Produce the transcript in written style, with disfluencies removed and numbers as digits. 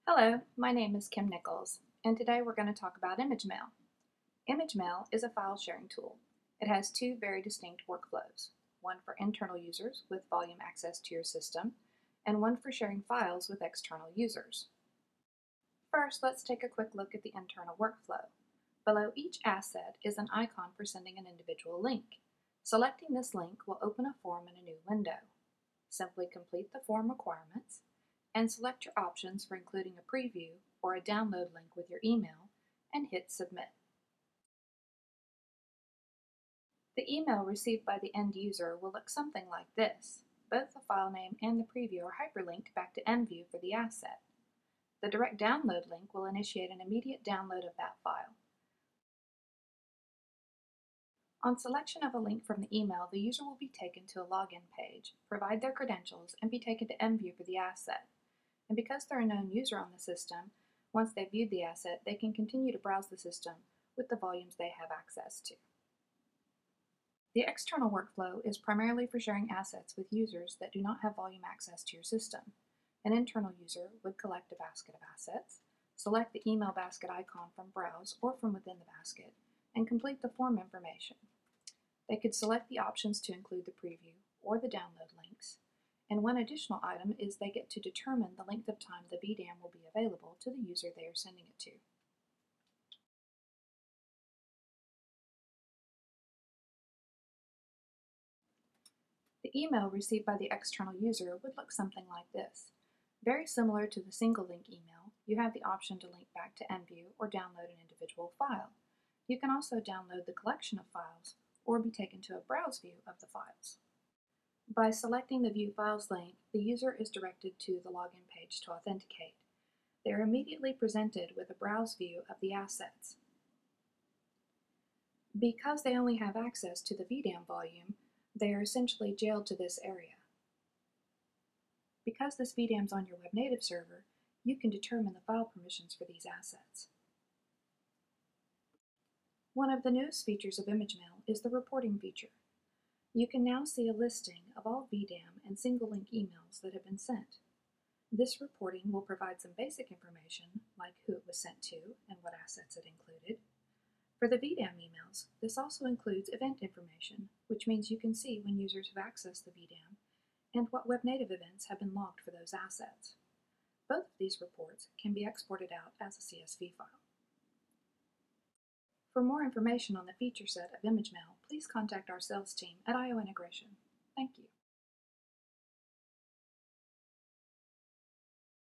Hello, my name is Kim Nichols, and today we're going to talk about ImageMail. ImageMail is a file sharing tool. It has two very distinct workflows, one for internal users with volume access to your system, and one for sharing files with external users. First, let's take a quick look at the internal workflow. Below each asset is an icon for sending an individual link. Selecting this link will open a form in a new window. Simply complete the form requirements and select your options for including a preview or a download link with your email and hit Submit. The email received by the end user will look something like this. Both the file name and the preview are hyperlinked back to EnView for the asset. The direct download link will initiate an immediate download of that file. On selection of a link from the email, the user will be taken to a login page, provide their credentials, and be taken to EnView for the asset. And because they're a known user on the system, once they've viewed the asset, they can continue to browse the system with the volumes they have access to. The external workflow is primarily for sharing assets with users that do not have volume access to your system. An internal user would collect a basket of assets, select the email basket icon from Browse or from within the basket, and complete the form information. They could select the options to include the preview or the download links, and one additional item is they get to determine the length of time the VDAM will be available to the user they are sending it to. The email received by the external user would look something like this. Very similar to the single link email, you have the option to link back to EnView or download an individual file. You can also download the collection of files or be taken to a browse view of the files. By selecting the View Files link, the user is directed to the login page to authenticate. They are immediately presented with a browse view of the assets. Because they only have access to the VDAM volume, they are essentially jailed to this area. Because this VDAM is on your web native server, you can determine the file permissions for these assets. One of the newest features of ImageMail is the reporting feature. You can now see a listing of all VDAM and single link emails that have been sent. This reporting will provide some basic information like who it was sent to and what assets it included. For the VDAM emails, this also includes event information, which means you can see when users have accessed the VDAM and what web native events have been logged for those assets. Both of these reports can be exported out as a CSV file. For more information on the feature set of ImageMail, please contact our sales team at IO Integration. Thank you.